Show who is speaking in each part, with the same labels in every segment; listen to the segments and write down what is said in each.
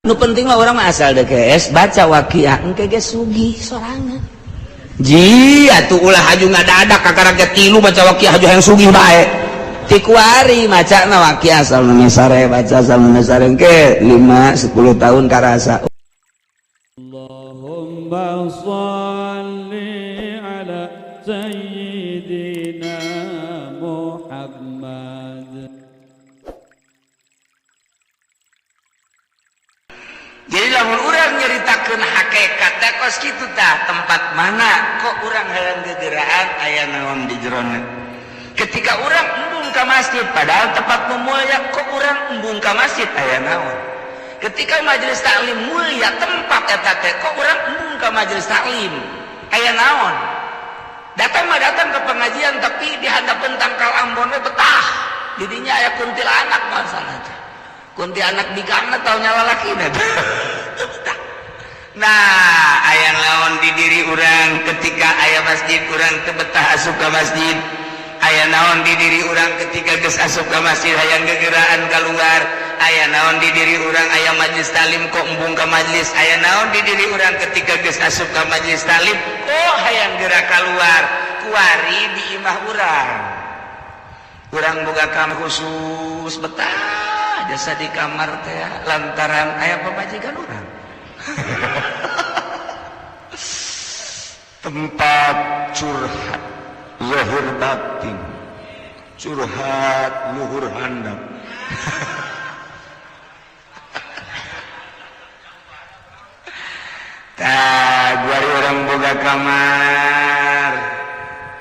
Speaker 1: Nu penting mah orang mah asal deh guys baca waqiah engke ge sugih sorangan. Ji atuh ulah haju ngadadak kakaraget tilu baca waqiah haju hayang sugih bae. Ti kuari macana waqiah asal memesare baca asal memesare engke 5 10 tahun karasa.
Speaker 2: Allahumma shalli ala sayyidina Muhammad.
Speaker 1: Jadi lamun urang nyeritakeun hakikat teh kos kitu tah tempat mana kok urang hayang gegeraan aya naon di jerona. Ketika urang embung ka masjid padahal tempat mulia kok urang embung ka masjid aya naon. Ketika majelis taklim mulia tempat eta teh kok urang embung ka majelis taklim aya naon. Datang mah datang ke pengajian tapi di hadapan tangkal Ambon we betah. Didinya aya kuntilanak masana teh. Kunti anak bigana tau nyala laki nah ayah lawan di diri orang ketika ayah masjid orang tebetah asup ke masjid ayah naon di diri orang ketika geus asup ke masjid hayang gegeraan keluar ayah naon di diri orang ayah majlis talim kok embung ke majlis ayah naon di diri orang ketika geus asup ke majlis talim kok hayang gerak keluar kuari di imah orang boga kamar khusus betah jasa di kamar teh lantaran aya pamajikan urang tempat curhat zahir batin curhat luhur handap tah guari orang boga kamar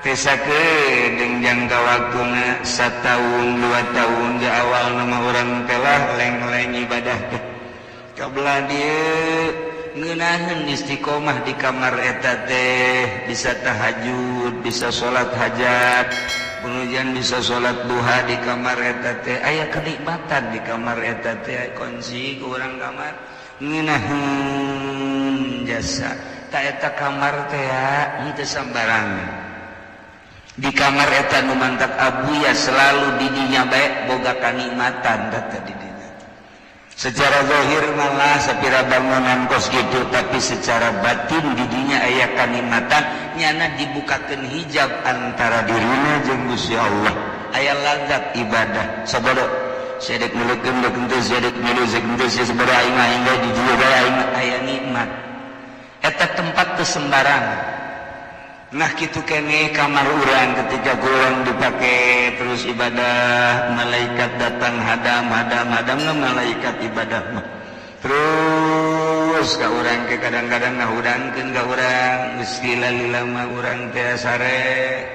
Speaker 1: tesa kedeng jangka waktuna 1 tahun 2 tahun di awal nama orang telah leng-leng ibadah kabelah dia ngeunaheun istiqomah di kamar eta teh bisa tahajud bisa sholat hajat kemudian bisa sholat duha di kamar eta teh aya kenikmatan di kamar eta teh kunci ke urang kamar ngeunaheun jasa ta eta kamar teh henteu sambarangan. Di kamar eta nu mantap abuya selalu didinya baik boga kanikmatan data didinya secara zahir malah sapira bangunan kos gitu tapi secara batin didinya aya kanikmatan nyana dibukakeun hijab antara dirina jeung Gusti Allah aya lazat ibadah sabada sedek nuleukeun teu sedek milu teu sabada aing aing di dieu bae aing aya nikmat eta tempat teu sembarangan. Nah gitu kene kamar urang ketika urang dipakai terus ibadah malaikat datang hadam malaikat ibadah mah terus ka urang ke kadang-kadang ngahudangkeun ka urang geus lila mah urang teh sare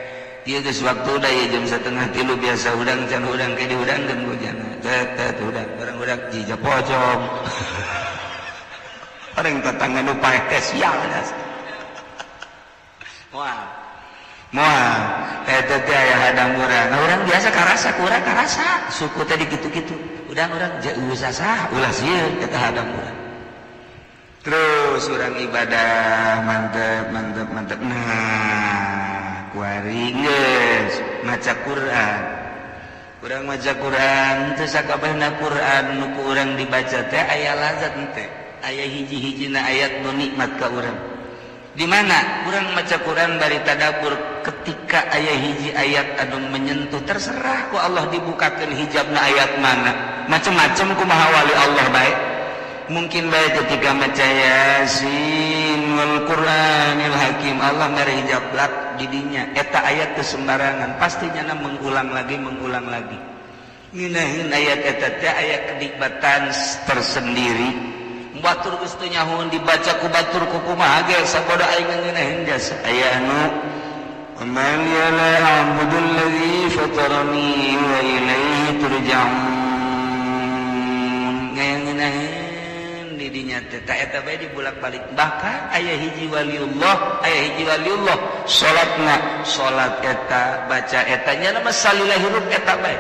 Speaker 1: ieu geus waktu da ieu jam 2:30 biasa udang can udang ke diudangkeun ku jana tet udang urang jija pocong orang tetangga nu paeh teh sial moal eta teh aya hadang urang urang biasa karasa kurang karasa suku teh dikitu-kitu urang jeuh sasah ulah sieun eta hadang urang terus urang ibadah mantep nah kuari geus maca Quran urang maca Quran teu sakabehna Quran nu ku urang dibaca teh aya lazat teh aya hiji-hijina ayat nu nikmat ka urang. Di mana urang maca Quran bari tadabbur ketika aya hiji ayat anu menyentuh terserah ku Allah dibukakeun hijabna ayat mana macam-macam kumaha wali Allah bae mungkin bae ketika maca Yasin wal Qur'anil Hakim Allah mere hijab blak didinya eta ayat teu sembarangan pastinya mengulang lagi ngeunaheun ayat eta teh aya kenikmatan tersendiri batur geus teu nyahoeun dibaca ku batur ku kumaha ge saboda aing ngeunaheun jasa aya anu man la a'budu allazi fatarani wa ilaihi turja'un ngeunaheun di dinya teh ta eta bae dibulak-balik bahkan aya hiji waliullah salat eta baca eta nya mah salila hirup eta bae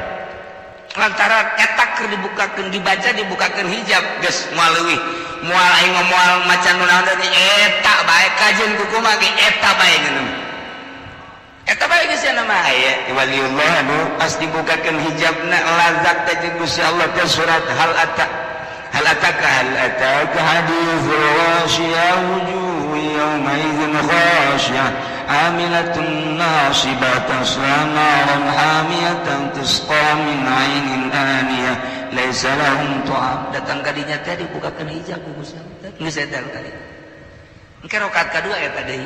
Speaker 1: lantaran eta keur dibukakeun hijab geus moal leuwih moal aing moal macan nu naon teh eta bae kajeun ku kumaha ge eta bae geus eta bae geus cenah mah aya waliullah anu pas dibukakeun hijabna lazat teh Gusti Allah teh surat hal ata hal ataka hadithul ghasyiyah wujuh yawma idzin khasyiyah amilatun nasibah tasla naran hamiyatan tusqa min 'ainin aniyah laisa lahum ta'am. Datang kadinya teh dibukakeun hijab ku Gusti Allah. Geus eta tadi. Engke rakaat kadua eta deui.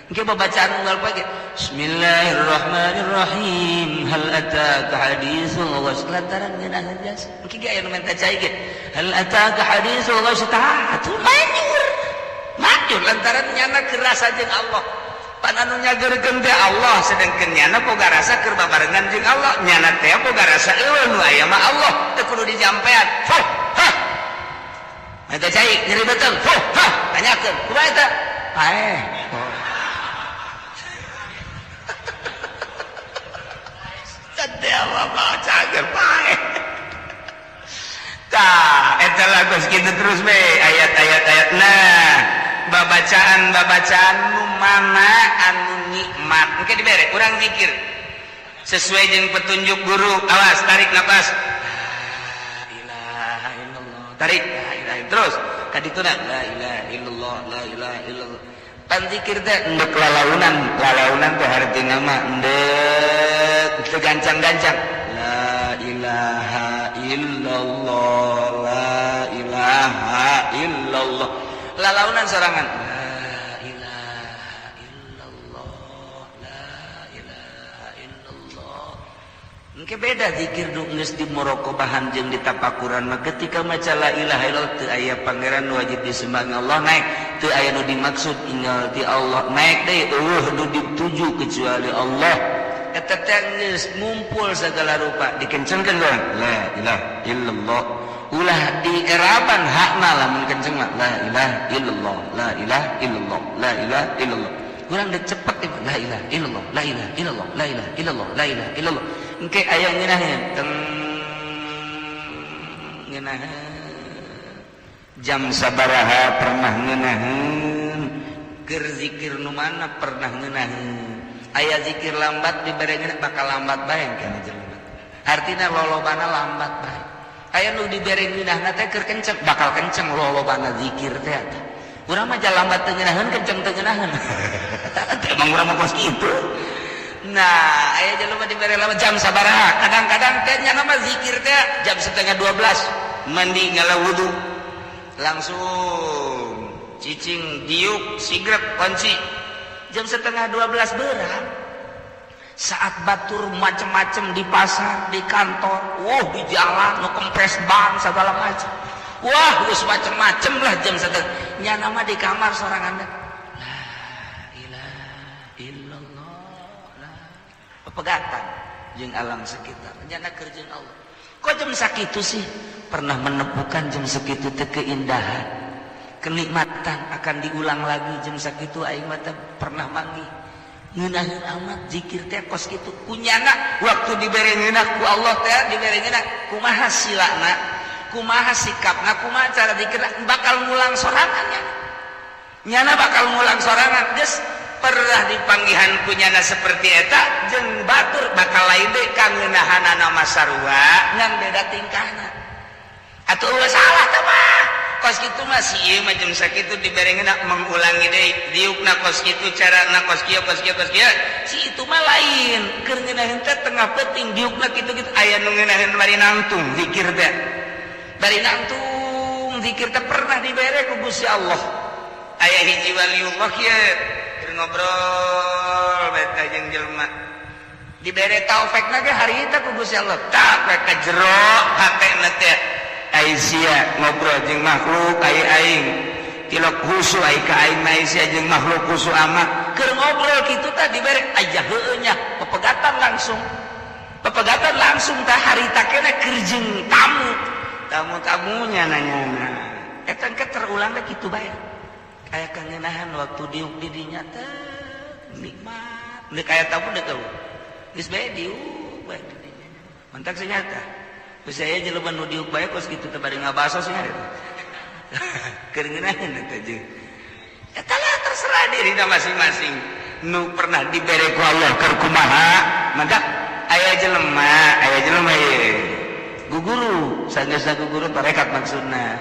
Speaker 1: Engke babacaan unggal pagi. Bismillahirrahmanirrahim. Hal ataka haditsul ghasyiyah lantaran ngeunaheun jas. Engke ge aya nu menta cai ge. Hal ataka haditsul ghasyiyah atuh manyur lantaran nyana kerasa jeung Allah. Pan anu nyageurkeun teh Allah sedengkeun nyana boga rasa keur babarengan jeung Allah. Nyana teh boga rasa eueuh nu aya mah Allah teu kudu dijampean. Fuh, hah. Eta cai nyeri betul. Fuh, hah. Tanyakeun, kumaha eta? Paeh. Teh Allah baca keur paeh. Tah, eta lagu kitu terus we ayat-ayatna. Babacaan nu mana anu nikmat engke dibere urang zikir sesuai jeung petunjuk guru. Awas tarik napas, la ilaha illallah, tarik la ilaha terus kadituna la ilaha illallah, la ilaha illallah. Pan zikir teh endek lalaunan teh hartina mah endek teu gancang-gancang, la ilaha illallah, la ilaha illallah. Lalaunan sorangan la ilaha illallah, la ilaha illallah. Engke beda zikir nu geus dimorokobahan jeung ditapakuran mah ketika maca la ilaha illallah teu aya pangeran wajib disembah Allah naik, teu aya nu dimaksud ingal ti Allah naik deui eueuh nu dituju kecuali Allah. Eta teh geus ngumpul sagala rupa dikencenkeun urang la ilaha illallah. Ulah di eraban hakna lamun kenceng mah la ilaha illallah, la ilaha illallah, la ilaha illallah. Urang dek cepet la ilaha illallah, la ilaha illallah, la ilaha illallah, la ilaha illallah. Engke aya ngeunaheun teng ngeunaheun jam sabaraha pernah ngeunaheun keur zikir nu mana pernah ngeunaheun. Aya zikir lambat dibarengeun bakal lambat bae kana jelema. Artina lolobana lambat bae. Aya nu dibere ngeunahna teh keur kenceng bakal kenceng lolobana zikir teh eta. Urang mah jalamba teu ngeunaheun kenceng teu ngeunaheun. Emang urang mah kos kitu. Nah, aya jelema dibere lambat jam sabaraha. Kadang-kadang teh nya mah zikir teh jam 11:30 mandi ngala wudu. Langsung cicing diuk sigrep kunci. Jam 11:30 beurang. Saat batur macem-macem di pasar, di kantor, di jalan, nu kempes ban segala macam. Wah, geus macem-macem lah jam 1. Nya nama di kamar sorangan la ilaha illallah. Pepegatan jeung alam sekitar. Nya keur jeung Allah. Kok jam sakitu sih? Pernah menemukan jam sakitu teh keindahan, kenikmatan akan diulang lagi jam sakitu aing mah teh pernah manggih. Ngeunaheun amat zikir teh kos kitu kunyana waktu dibere ngeunah ku Allah teh dibere ngeunah kumaha silana kumaha sikapna kumaha cara zikirna bakal ngulang sorangan nyana bakal ngulang sorangan geus pernah dipanggihan kunyana seperti eta jeung batur bakal lain deui ka ngeunahanana mah sarua ngan beda tingkahna atuh salah teh mah kos kitu mah si ieu mah jam sakitu diberengeuna mengulangi deui diukna kos kitu carana kos kieu si itu mah lain keur ngeunaheun teh tengah peuting diukna kitu-kitu aya nu ngeunaheun bari nangtung zikir teh bari nangtung zikir teh pernah dibere ku Gusti Allah. Aya hiji waliullah kieu keur ngobrol bae ka jeung jelema dibere taufekna ge harita ku Gusti Allah tak ka jero hatena teh Aisyah ngobrol jeung makhluk aing tilok husu ai ka aing Aisyah jeung makhluk husu amat keur ngobrol kitu tah dibere aya heueuh nya pepegatan langsung tah harita kena keur jeung tamu-tamunya nanyana eta engke terulang teh kitu bae aya kangeunahan waktu diuk di dinya teh nikmat deuk aya tamu deuk geus bae diuk bae di dinya mantak senyata. Terus saya jelema nu diuk bae kos kitu teh bari ngabaso sih eta. Keur ngeunaheun eta jeung. Eta lah terserah dirina masing-masing. Nu pernah dibere ku Allah keur kumaha, maka aya jelema ieu guguru sageusna guguru tarekat maksudna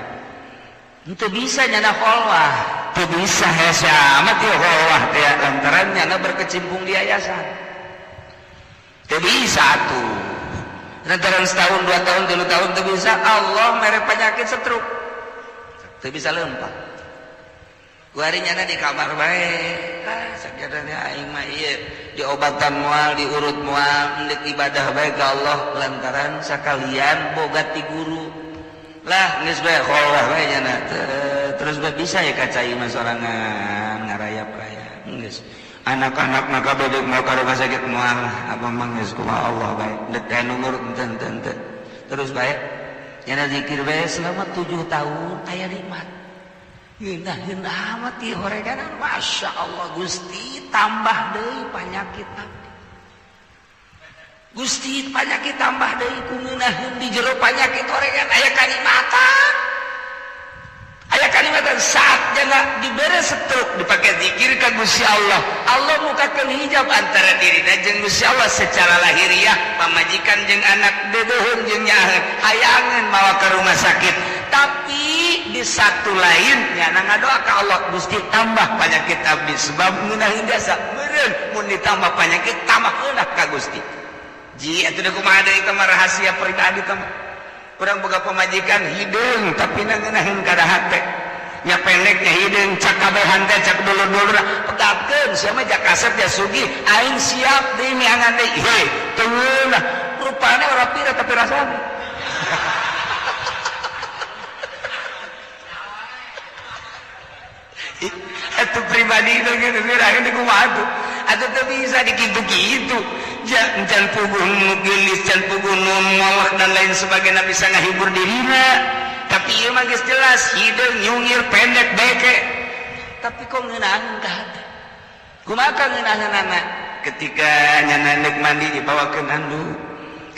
Speaker 1: henteu bisa nyana kholwah teu bisa hese amat ieu kholwah teh lantaran nyana berkecimpung di yayasan teu bisa atuh lantaran setahun 2 tahun 3 tahun teu bisa Allah mere penyakit stroke teu bisa leumpah kuari nyana di kamar bae sakjadana aing mah ieu diobatan moal diurut moal hendak ibadah bae ka Allah lantaran sakalian boga ti guru lah geus bae kholwah bae nyana terus bae bisa ya kacai mah sorangan ngarayap-rayap geus anak-anak maka bedeg mau ka rumah sakit moal apa mah geus kumaha Allah bae dek aya nomor enten terus bae nyana zikir bae selama 7 tahun aya nikmat ngeundaheun amat ieu horeganan Masya Allah Gusti tambah deui panyakit abdi Gusti panyakit tambah deui ku ngeunaheun di jero panyakit horegan aya kalimatan saat jangan dibere stroke dipake zikir ka Gusti Allah Allah mukakeun hijab antara dirina jeung Gusti Allah secara lahiriah pamajikan jeung anak dedeuheun jeung nyaheun hayangeun mawa ke rumah sakit tapi di satu lain nyana ngadoa ka Allah Gusti tambah penyakit abdi sebab ngeunaheun jasa meureun mun ditambah penyakit tambah heunah ka Gusti ji atuh da kumaha deui teh rahasia pribadi teh urang boga pamajikan hideung tapi ngeunaheun kadahat teh nya pendeknya hideung cak kabehan teh cak dulur-dulur pegapkeun sia mah jak kasep ya sugih aing siap deui miangan deui he teu ngeunah rupana ora pira tapi rasana itu pribadi itu gitu ngerahin di kumaha tuh atau teu bisa dikitu-kitu jangan puguh gelis jangan puguh nolak dan lain sebagainya bisa ngahibur dirina tapi ieu mah geus jelas hideung nyungir pendek beke tapi kok ngeunaheun ka hate kumaha ngeunaheunana ketika nyana neuk mandi dibawakeun handuk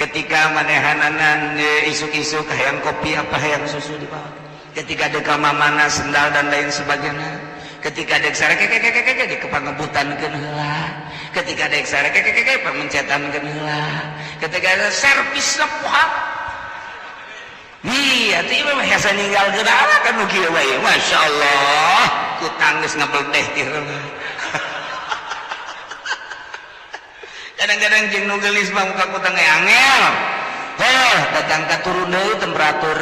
Speaker 1: ketika manehanana isuk-isuk hayang kopi apa hayang susu dibawakeun ketika deuk ka mamana sendal dan lain sebagainya ketika dek sare keke di kepangebutankeun heula ketika dek sare keke pamencetankeun heula ketika servisna poha iya teh mah biasa ninggalkeun anak kan nu kieu bae masyaallah ku tanggeus ngabledeh ti heula kadang-kadang jeung nu geulis mah muka ku teh angel datang ka turun deui temperatur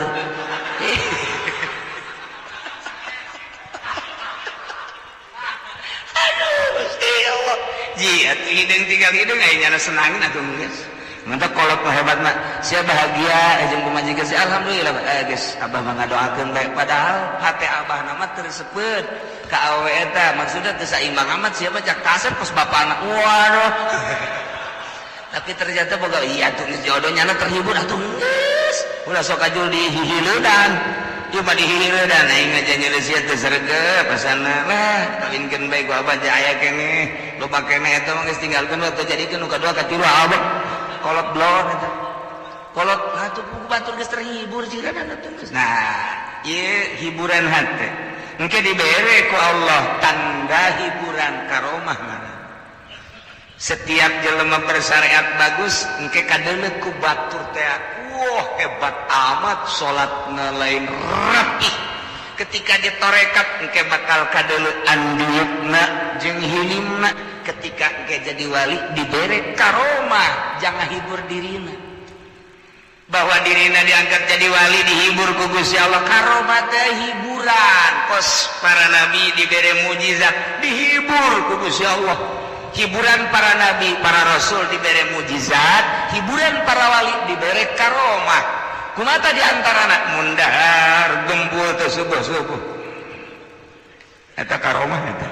Speaker 1: ji atuh hideung tinggal hideung aya nyana senangin atuh geus mantap kolot mah hebat mah sia bahagia jeung pamajikan sia alhamdulillah geus abah mah ngadoakeun bae padahal hate abah na mah teu resepkeun ka awewe eta maksudna teu saimbang amat sia mah cak kasep pos bapana waduh tapi ternyata boga iya atuh geus jodoh nyana terhibur atuh geus ulah sok ajul dihihileudan ieu mah dihihileudan aing ngajanjeun sia teu sregep asana lah kawinkeun bae ku abah aya keneh loba keneh eta mah geus tinggalkeun atuh jadikeun nu kadua katilu abah kolot blon eta kolot atuh batur geus terhibur jiran atuh geus nah ieu hiburan hate engke dibere ku Allah tanda hiburan karomah ngaran setiap jelema bersyariat bagus engke kadeuleuk ku batur teh wah hebat amat salatna lain rapih ketika ditorekat engke bakal kadeuleuk andiukna jeung hilimna ketika engke jadi wali dibere karomah jangan hibur dirina bahwa dirina diangkat jadi wali dihibur ku Gusti Allah karomah teh hiburan kos para nabi dibere mujizat dihibur ku Gusti Allah hiburan para nabi para rasul dibere mujizat hiburan para wali dibere karomah kumata diantarana mundahar gembul teh subuh-subuh eta karomah eta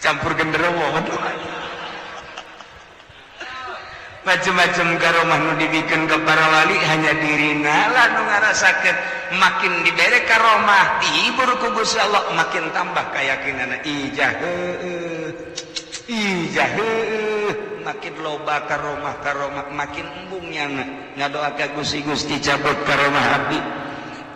Speaker 1: campur genderuwo macam-macam karomah nu dibikeun ka para wali hanya dirina lah nu ngarasakeun makin dibere karomah dihibur ku Gusti Allah makin tambah keyakinanna ijah makin loba karomah makin embung nyana ngadoa ka Gusti cabut karomah abdi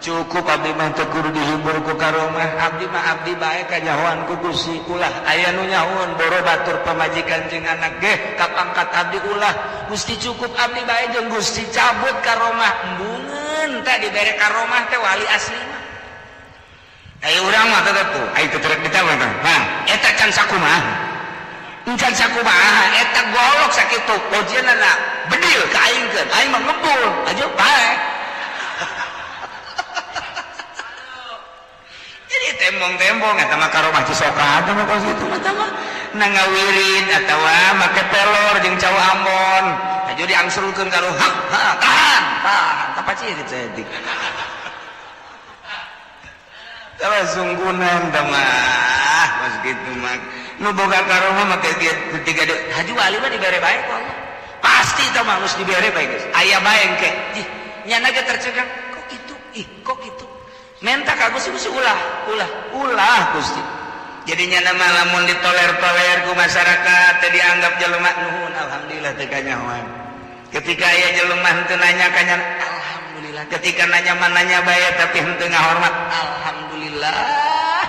Speaker 1: cukup abdi mah teu kudu dihibur ku karomah abdi mah abdi bae kanyahoan ku Gusti ulah aya nu nyahoan boro batur pamajikan jeung anak ge kapangkat abdi ulah Gusti cukup abdi bae jeung Gusti cabut karomah embungeun teh dibere karomah teh wali asli mah aya urang mah tetep tuh aya tetrek ditawar tah nah eta can sakumaha encan sakumaha eta golok sakitu ojieunna bedil ka aingkeun aing mah ngebul aja bae jadi tembong-tembong eta mah karomah cisokat mah kos kitu mah mah nangawirid atawa make pelor jeung cau Ambon aja diangsulkeun ka luhak tahan tapaciri cedik tara sunggunan mah kos kitu mah nu boga karomah make ketiga haji wali mah dibere bae ku Allah pasti tah mah geus dibere bae geus aya bae engke nyana ge tercegang kok kitu kok kitu menta ka Gusti ulah Gusti jadinya nama lamun ditoler-toler ku masyarakat teh dianggap jelema nuhun alhamdulillah teh kanyahoan ketika aya jelema henteu nanya kanyan alhamdulillah ketika nanya mananya bae tapi henteu ngahormat alhamdulillah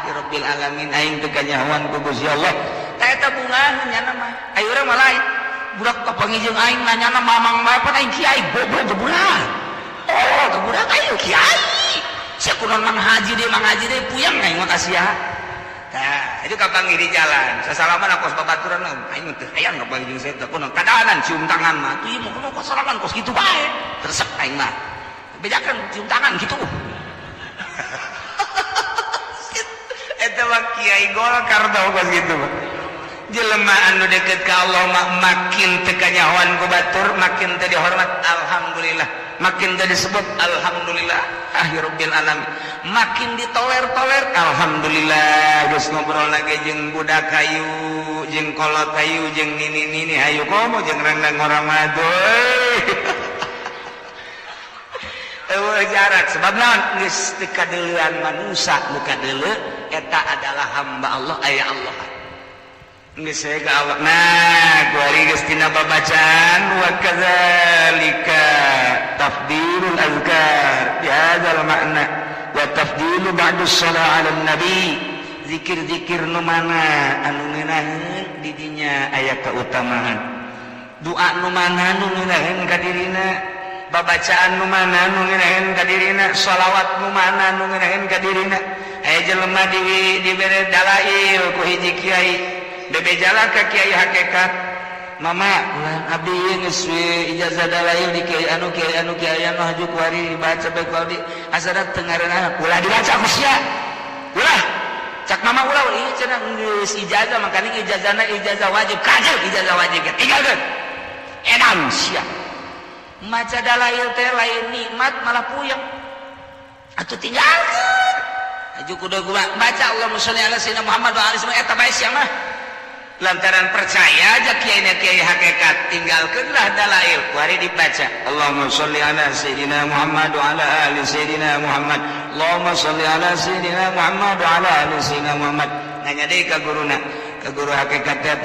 Speaker 1: rabbil alamin aing teu kanyahoan ku Gusti Allah tah eta bungahan nyana mah aya urang mah lain budak kapangijieun aing nanyana mamang bae pan aing kiai goblok jebulah oh gebudak aing kiai sia kunaon mang haji deh puyang aing mah kasia tah itu kapangi di jalan sasalaman kos babaturan aing teh hayang kapangi jeung saya teh kunaon kadahanan cium tangan mah tuh ieu mah kunaon kos salaman kos kitu bae resep aing mah bejakeun cium tangan kitu eta mah kiai golkar tah kos kitu mah jelema anu deket ka Allah makin teu kanyahoan ku batur makin teu dihormat alhamdulillah makin teu disebut alhamdulillah rabbil alamin makin ditoler-toler alhamdulillah geus ngobrol lagi jeung budak kayu jeung kolot kayu jeung nini hayu komo jeung rendang orang madu jarak sebab naon geus teu kadeulean manusia nu kadeuleu eta adalah hamba Allah aya Allah geus saya ka Allah nah kuari geus tina babacaan wa kadzalika tafdilul azkar bihadzal makna wa tafdilu ba'dus shalah 'ala nabi zikir-zikir nu mana anu ngeunaheun di dinya aya kautamaan doa nu mana nu ngeunaheun ka dirina babacaan nu mana nu ngeunaheun ka dirina shalawat nu mana nu ngeunaheun ka dirina aya jelema dibere dalail ku hiji kiai bebejala ka kiai hakikat mama abdi geus ijazah dalail di kiai anu kiai anu haju kuari dibaca bae ku abdi asana teu ngareunana ulah dibaca ku sia ulah cak mama ulah ieu cenah geus ijazah makana ijazahna ijazah wajib kajel ijazah wajib tinggalkeun edan sia maca dalail teh lain nikmat malah puyeng atuh tinggalkeun aju kudu baca Allahumma sholli ala sayyidina Muhammad wa ali sayyidina eta bae sia mah lantaran percaya aja kiai hakikat tinggalkanlah dalail kuari dibaca Allahumma sholli ala sayyidina Muhammad wa ala ali sayyidina Muhammad Allahumma sholli ala sayyidina Muhammad wa ala ali sayyidina Muhammad nanya deui ka guruna ka guru hakikat teh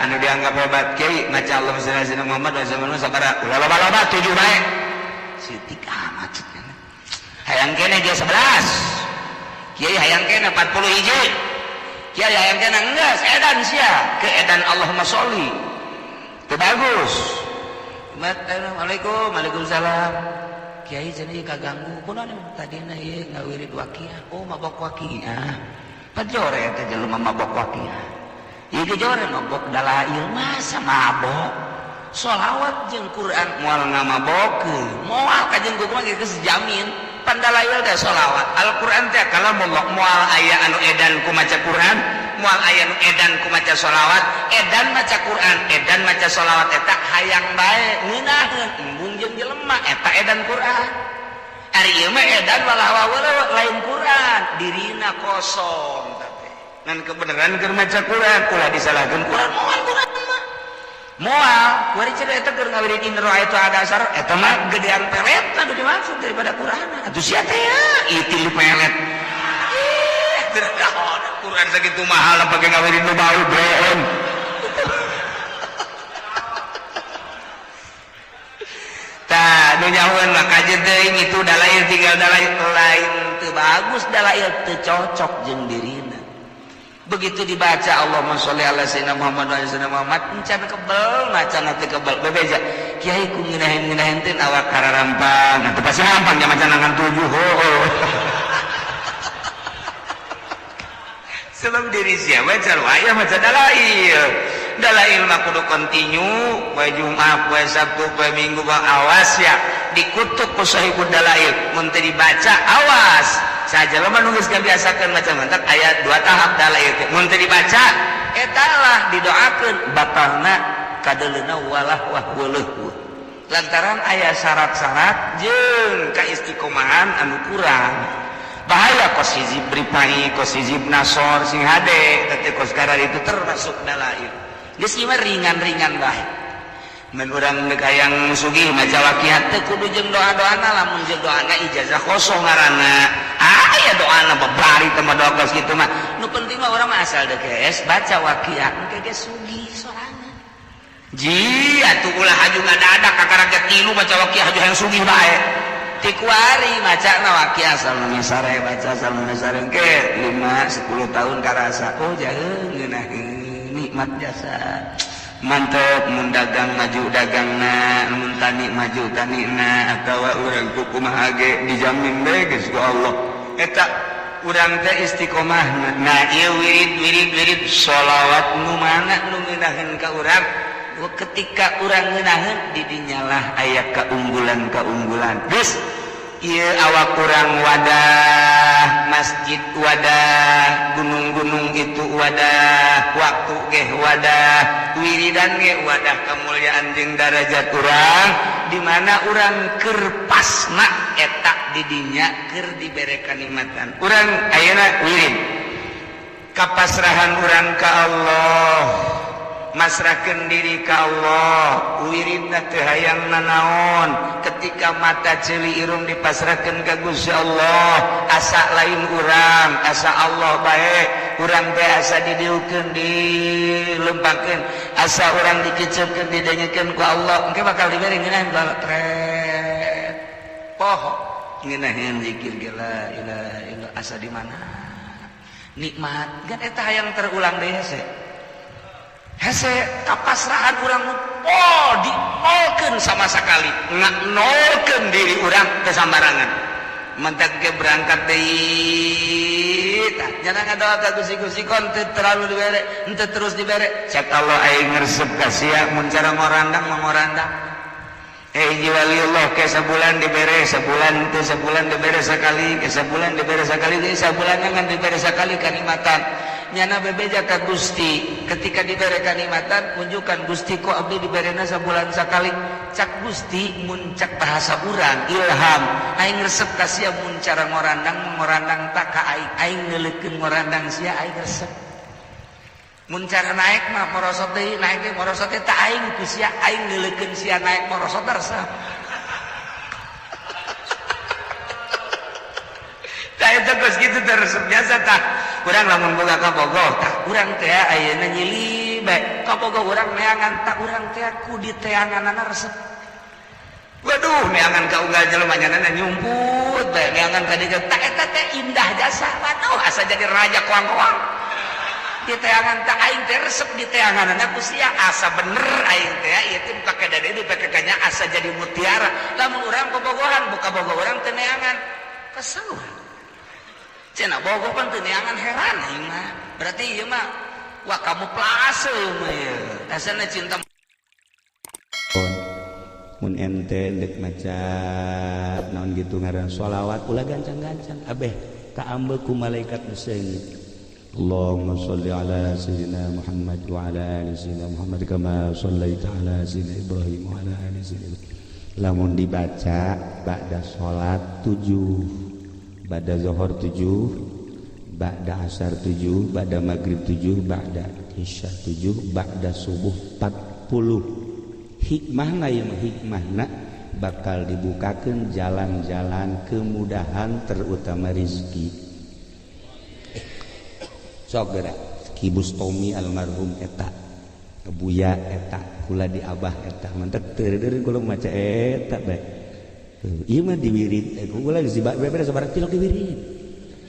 Speaker 1: anu dianggap hebat kiai maca Allahumma sholli ala sayyidina Muhammad wa sallallahu sabaraha ulah loba-loba 7 bae seutik amat hayang kene ge 11 kiai hayang kene 40 hiji kiai hayang kena enggeus edan sia ke edan Allahumma sholli teu bagus Assalamualaikum Waalaikumsalam kiai cenah kaganggu kunaon tadina ieu ngawirid waqiah oh mabok waqiah pajore eta jelema mabok waqiah ieu ge jore mabok dalail masa mabok sholawat jeung Quran moal ngamabokeun moal ka jeung kumaha geus jamin pandalail teh sholawat Al-Quran teh kalamullah moal aya anu edan ku maca Quran moal aya anu edan ku maca sholawat edan maca Quran edan maca sholawat eta hayang bae ngeunaheun embung jeung jelema eta edan Quran ari ieu mah edan malah lain Quran dirina kosong teh ngan kebenaran keur maca Quran ulah disalahkeun Quran moal Quran mah moal kuari cenah eta keur ngawirid in ra'aitu adasar eta mah gedean pelet anu dimaksud daripada Quran atuh sia teh ieu pelet Quran sakitu mahal pake ngawirid nu bau breon tah nu nyahoeun mah kajeut teuing itu dalail tinggal dalail lain bagus dalail teu cocok jeung dirina. Begitu dibaca Allahumma sholli ala sayyidina Muhammad wa ala sayyidina Muhammad encan kebel macan teh kebel bebeja kiai ku ngeunaheun teh awak kararampang atuh pasti rampang nya macan nangan 7 heuh. Sebab diri siapa cara aya maca dalail. Dalail mah kudu kontinu, poe Jumat, poe Sabtu, poe Minggu bang awas ya. Dikutuk ku sahibul dalail, mun teu dibaca awas. Saja lemah nu geus kabiasakeun maca mantak aya 2 tahap dalail teh. Mun teu dibaca eta lah didoakeun batalna kadeleuna walah wah weuleuh. Lantaran aya syarat-syarat jeung kaistiqomahan anu kurang. Bahaya kos hizib ripai, kos hizib nasor sing hade, tapi kos karar itu termasuk dalail. Geus ieu mah ringan-ringan bae. Mun urang geus hayang sugih maca waqiat teh kudu jeung doa-doana lamun jeung doana ijazah kosong ngaranna. Aya doana babari teh mah doa kos kitu mah. Nu penting mah urang mah asal deu geus baca waqiat engke geus sugih sorangan. Ji atuh ulah haju ngadadak kakaraget 3 baca waqiat haju hayang sugih bae. Tikuari maca na waqiah salna sare baca salna sare ke 5-10 tahun karasa oh jaheun ngeunaheun nikmat jasa mantep mun dagang maju dagangna mun tani maju tanina atawa urang kumaha ge dijamin bae geus ku Allah eta urang teh istiqomah na ieu wirid sholawat nu mana nu ngeunaheun ka urang ketika urang ngeunaheun di dinyalah aya keunggulan geus ieu awak urang wadah masjid wadah gunung-gunung itu wadah waktu ge wadah wiridan ge wadah kemuliaan jeung darajat urang di mana urang keur pasna eta di dinya keur dibere kanikmatan urang ayeuna wirid kapasrahan urang ka Allah masrahkeun diri ka Allah wiridna teu hayang nanaon ketika mata ceuli irung dipasrahkeun ka Gusti Allah asa lain urang asa Allah bae urang teh asa didieukeun dilempahkeun asa urang dikeceukeun didengekeun ku Allah engke bakal dibere ngeunaheun tret poho ngeunaheun zikir ge la ilaha illallah asa di mana nikmat gan eta hayang terulang deui hese hese kapasrahan urang dinolkeun sama sekali nolkeun diri urang teu sambarangan mentek ge berangkat deui tah jangan ngadoa ka Gusti kon teu terlalu dibere henteu terus dibere cek Allah aing ngresep ka sia mun cara ngorandang mangorandang hiji waliullah ke sebulan dibere sebulan teu sebulan dibere sakali ke sebulan dibere sakali deui sabulan ngan dibere sakali kanikmatan nyana bebeja ka Gusti ketika dibere kanikmatan tunjukkan Gusti kok abdi diberena sabulan sakali cak Gusti mun cak bahasa urang ilham aing resep ka sia mun cara ngorandang tak ka aing ngeuleukeun ngorandang sia aing resep mun cara naik mah morosot deui naik teh morosot teh tak aing ku sia aing ngeuleukeun sia naik morosot resep tah eta geus kitu teh resep biasa tah urang lamun boga kabogoh tah urang teh ayeuna nyili bae kabogoh urang neangan tah urang teh ku di teanganana resep waduh neangan ka unggal jelema nyanana nyumput bae neangan ka dieu tah eta teh indah jasa waduh asa jadi raja koang-koang di teangan tah aing teh resep di teanganana ku sia asa bener aing teh ieu teh buka kadade dipake kanya asa jadi mutiara lamun urang kabogohan buka bogoh urang teh neangan kesel cina bogoh kan teu neangan heran ieu mah berarti ieu mah wah kamu plase ieu mah ieu asana cinta mun ente dek maca naon gitu ngaran sholawat ulah gancang-gancang abeh kaambe ku malaikat Husain Allahumma sholli ala sayyidina Muhammad wa ala ali sayyidina Muhammad kama shallaita ala sayyidina Ibrahim wa ala ali sayyidina lamun dibaca ba'da salat 7 ba'da zuhur 7 ba'da asar 7 ba'da maghrib 7 ba'da isya 7 ba'da subuh 40 hikmahna ieu hikmahna bakal dibukakeun jalan-jalan kemudahan terutama rezeki sok geura Ki Bustomi almarhum eta buya eta kula di abah eta mantep teu kula maca eta bae ieu mah diwirid kula geus dibere sabarang tilok diwirid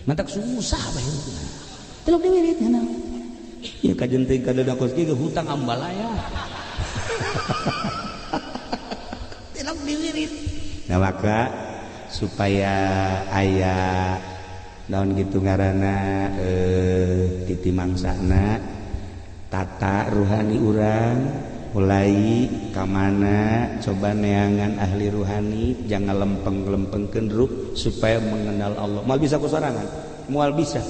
Speaker 3: mantak susah bae telok diwirit nya ya kajen teh kadada kos ge hutang ambalaya telok diwirit nah maka supaya aya naon gitu ngaranna titi mangsana tata ruhani urang mulai kamana coba neangan ahli ruhani jangan lempeng-lempengkeun ruh supaya mengenal Allah. Moal bisa kusorangan, moal bisa.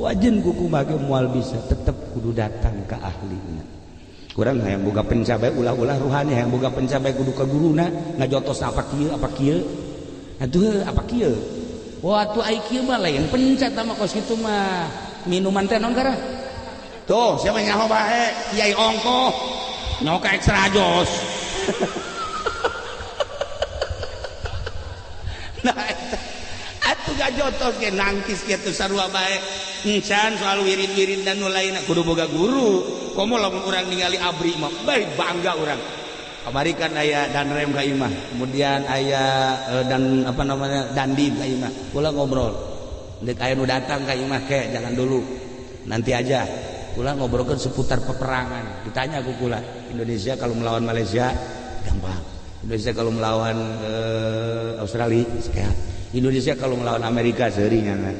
Speaker 3: Wajen kuku make moal bisa, tetep kudu datang ke ahlina. Kurang hayang boga pencabai ulah-ulah ruhani hayang boga pencabai kudu ka guruna ngajotos apa kieu atuh apa kieu. Wah atuh ai kieu mah lain pencat mah kos kitu mah minuman teh naon gara? Tuh siapa nyaho bae Kiai Ongko nyoka ekstra jos nah atuh gajotos ge nangkis kitu sarua bae encan soal wirid-wirid dan nu lainna kudu boga guru komo lamun urang ningali abri mah bae bangga urang kamari kan aya danrem ka imah kemudian aya dan apa namanya dandim ka imah kula ngobrol deuk aya nu datang ka imah ke jangan dulu nanti aja kula ngobrolkan seputar peperangan ditanya aku kula Indonesia kalau melawan Malaysia gampang Indonesia kalau melawan Australia sehat Indonesia kalau melawan Amerika seuringan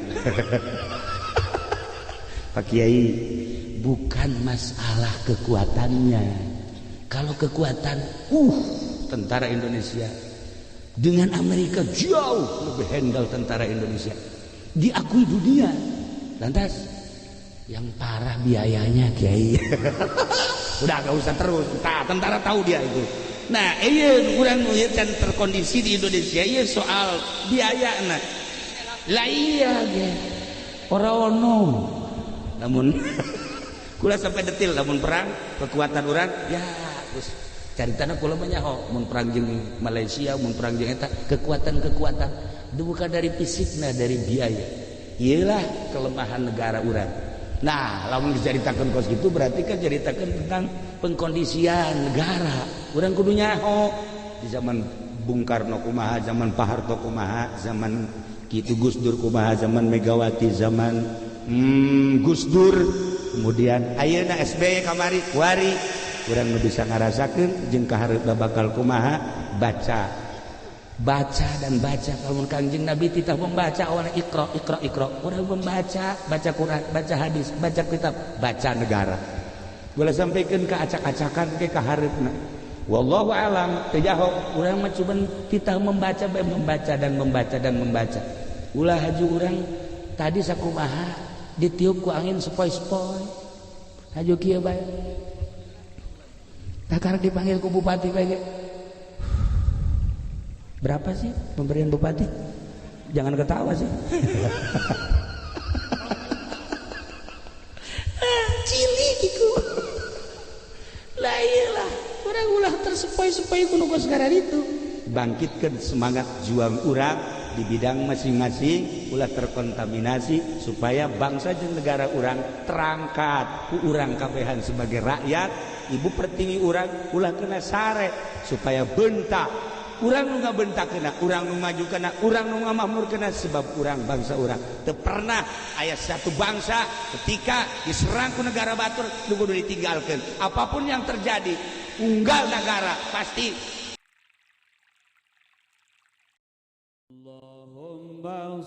Speaker 3: Pak Kiai bukan masalah kekuatannya kalau kekuatan tentara Indonesia dengan Amerika jauh lebih handal tentara Indonesia diakui dunia lantas yang parah biayanya Kiai udah gak usah terus tentara tahu dia itu nah iya kurang kan terkondisi di Indonesia iya soal biaya nah lah iya orang namun kula sampai detil namun perang kekuatan orang ya terus cari tanah kula menyaho mun perang jeung Malaysia mun perang jeung eta kekuatan itu bukan dari fisik nah dari biaya iyalah kelemahan negara orang. Nah, lamun diceritakan kos gitu berarti kan ceritakan tentang pengkondisian negara. Urang kudu nyaho di zaman Bung Karno kumaha, zaman Pak Harto kumaha, zaman kitu Gus Dur kumaha, zaman Megawati, zaman Gus Dur. Kemudian ayeuna SBY kamari kuari urang nu bisa ngarasakeun jeung kahareup bakal kumaha baca dan baca kalau Kangjeng Nabi titah membaca orang ikra orang membaca Quran baca hadis baca kitab baca negara boleh sampaikan ke acak-acakan ke kahareupna wallahu alam tejaho urang mah cuman titah membaca dan membaca ulah haju urang tadi sakumaha ditiup ku angin sepoi-sepoi haju kieu bae takar dipanggil ku bupati bae berapa sih pemberian bupati? Jangan ketawa sih. Cilik iku. Lah iyalah, urang ulah tersepoi-sepoi kuno kos ngaran itu. Bangkitkan semangat juang urang di bidang masing-masing ulah terkontaminasi supaya bangsa jeung negara urang terangkat ku urang kabehan sebagai rakyat ibu pertiwi urang ulah kena sare supaya bentak urang nu ngabentakkeuna, urang nu majukeuna, urang nu ngamakmurkeuna sebab urang bangsa urang teu pernah aya satu bangsa ketika diserang ku negara batur nu kudu ditinggalkeun. Apapun yang terjadi, unggal negara pasti.
Speaker 2: Allahumma